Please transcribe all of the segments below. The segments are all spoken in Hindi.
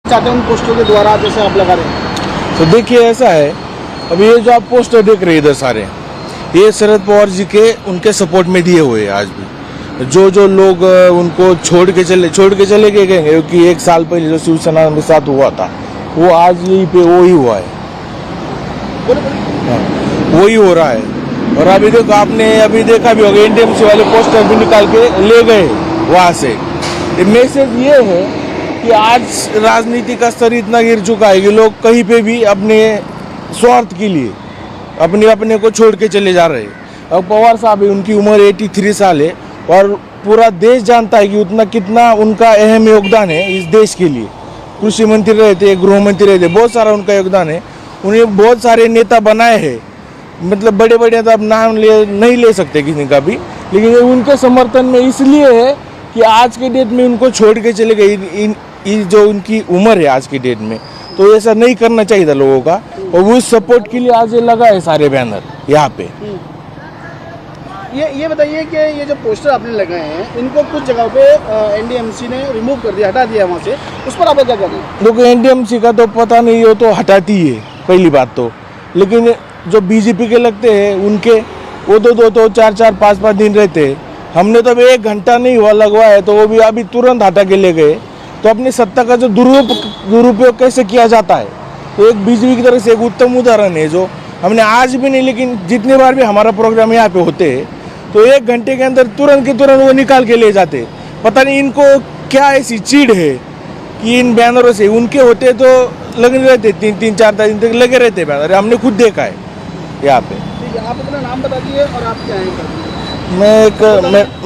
चाहते हैं उन पोस्टरों के द्वारा जैसे आप लगा रहे हैं? तो देखिए ऐसा है, अभी ये जो आप पोस्टर देख रहे हैं इधर सारे, ये शरद पवार जी के उनके सपोर्ट में दिए हुए हैं। आज भी जो लोग उनको छोड़ के चले गए क्योंकि 1 साल पहले जो शिवसेना के साथ हुआ था वो आज यहीं पे वही हुआ है, वही हो रहा है। और अभी देखो, आपने अभी देखा भी होगा, एनडीएमसी वाले पोस्टर भी निकाल के ले गए वहाँ से। मैसेज ये है कि आज राजनीति का स्तर इतना गिर चुका है कि लोग कहीं पे भी अपने स्वार्थ के लिए अपने को छोड़ के चले जा रहे हैं। अब पवार साहब है, उनकी उम्र 83 साल है और पूरा देश जानता है कि कितना उनका अहम योगदान है इस देश के लिए। कृषि मंत्री रहे थे, गृह मंत्री रहे थे, बहुत सारा उनका योगदान है। उन्हें बहुत सारे नेता बनाए हैं, मतलब बड़े तो अब नाम नहीं ले सकते किसी का भी, लेकिन उनके समर्थन में इसलिए है कि आज के डेट में उनको छोड़ के चले गए। जो उनकी उम्र है आज की डेट में, तो ऐसा नहीं करना चाहिए था लोगों का। और वो सपोर्ट के लिए आज लगा है सारे बैनर यहाँ पे। ये बताइए कि ये जो पोस्टर आपने लगाए हैं इनको कुछ जगह पे एनडीएमसी ने रिमूव कर दिया, हटा दिया वहाँ से, उस पर आप क्या कहते हैं? देखो, एनडीएमसी का तो पता नहीं, हो तो हटाती है पहली बात तो, लेकिन जो बीजेपी के लगते हैं उनके वो दो 4 5 दिन रहते हैं। हमने तो अभी 1 घंटा नहीं हुआ लगवाया है, तो वो भी अभी तुरंत हटा के ले गए। तो अपनी सत्ता का जो दुरुपयोग कैसे किया जाता है, तो एक बीजेपी की तरफ से एक उत्तम उदाहरण है जो हमने आज भी नहीं, लेकिन जितने बार भी हमारा प्रोग्राम यहाँ पे होते हैं तो 1 घंटे के अंदर तुरंत के तुरंत वो निकाल के ले जाते। पता नहीं इनको क्या ऐसी चीड़ है कि इन बैनरों से, उनके होते तो लगे रहते 3-4 दिन तक लगे रहते बैनर, हमने खुद देखा है यहाँ पे। आप अपना नाम बता दीजिए और आप क्या हैं?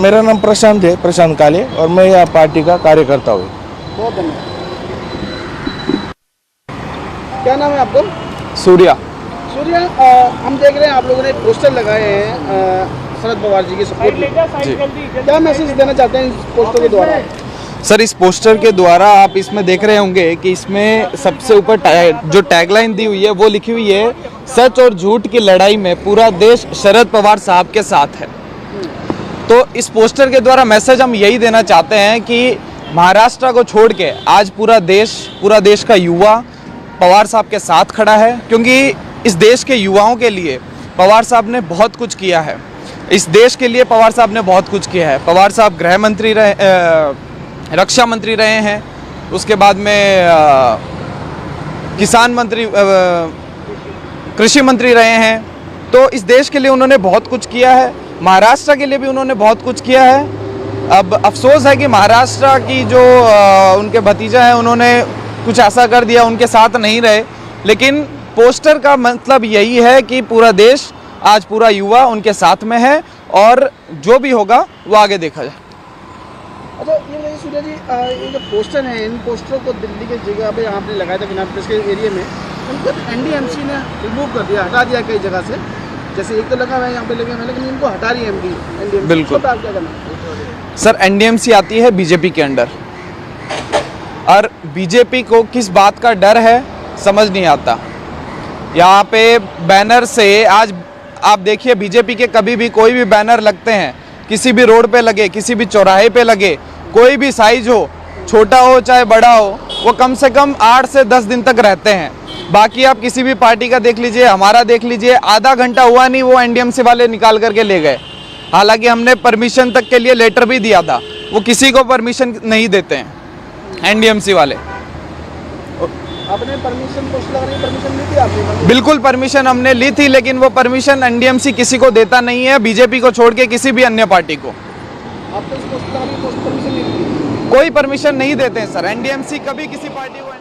मेरा नाम प्रशांत है, प्रशांत काले, और मैं यहाँ पार्टी का कार्यकर्ता हूँ। बहुत धन्यवाद। क्या नाम है आपका? सूर्या। हम देख रहे हैं आप लोगों ने पोस्टर लगाए हैं शरद पवार जी के सपोर्ट में, क्या मैसेज देना चाहते हैं इस पोस्टर के द्वारा? सर, इस पोस्टर के द्वारा आप इसमें देख रहे होंगे कि इसमें सबसे ऊपर जो टैगलाइन दी हुई है वो लिखी हुई है, सच और झूठ की लड़ाई में पूरा देश शरद पवार साहब के साथ है। तो इस पोस्टर के द्वारा मैसेज हम यही देना चाहते हैं कि महाराष्ट्र को छोड़ के आज पूरा देश का युवा पवार साहब के साथ खड़ा है, क्योंकि इस देश के युवाओं के लिए पवार साहब ने बहुत कुछ किया है। इस देश के लिए पवार साहब ने बहुत कुछ किया है। पवार साहब गृह मंत्री रहे, रक्षा मंत्री रहे हैं, उसके बाद में किसान मंत्री, कृषि मंत्री रहे हैं। तो इस देश के लिए उन्होंने बहुत कुछ किया है, महाराष्ट्र के लिए भी उन्होंने बहुत कुछ किया है। अब अफसोस है कि महाराष्ट्र की जो उनके भतीजा हैं उन्होंने कुछ ऐसा कर दिया, उनके साथ नहीं रहे। लेकिन पोस्टर का मतलब यही है कि पूरा देश, आज पूरा युवा उनके साथ में है और जो भी होगा वो आगे देखा जाए। अच्छा, ये बताइए सूर्या जी, ये जो पोस्टर हैं, इन पोस्टरों को दिल्ली के जगह पे आपने लगाया था बिना प्रेस के एरिया में, उनको एनडीएमसी ने रिमूव कर दिया, हटा दिया कई जगह से। जैसे एक तो लगा हुआ है यहाँ पे लगे हुए, लेकिन इनको हटा रही है एनडीएमसी। बिल्कुल। तो आप क्या करना? सर, एनडीएमसी आती है बीजेपी के अंडर, और बीजेपी को किस बात का डर है समझ नहीं आता। यहाँ पे बैनर से आज आप देखिए, बीजेपी के कभी भी कोई भी बैनर लगते हैं, किसी भी रोड पे लगे, किसी भी चौराहे पे लगे, कोई भी साइज हो, छोटा हो चाहे बड़ा हो, वो कम से कम 8 से 10 दिन तक रहते हैं। बाकी आप किसी भी पार्टी का देख लीजिए, हमारा देख लीजिए, आधा घंटा हुआ नहीं वो एनडीएमसी वाले निकाल करके ले गए। हालांकि हमने परमिशन तक के लिए लेटर भी दिया था, वो किसी को परमिशन नहीं देते हैं एनडीएमसी वाले। आपने परमिशन ली थी आपने? बिल्कुल परमिशन हमने ली थी, लेकिन वो परमिशन एनडीएमसी किसी को देता नहीं है, बीजेपी को छोड़ के किसी भी अन्य पार्टी को। आपको इस पोस्ट परमिशन नहीं दी? कोई परमिशन नहीं देते हैं सर, एनडीएमसी कभी किसी पार्टी को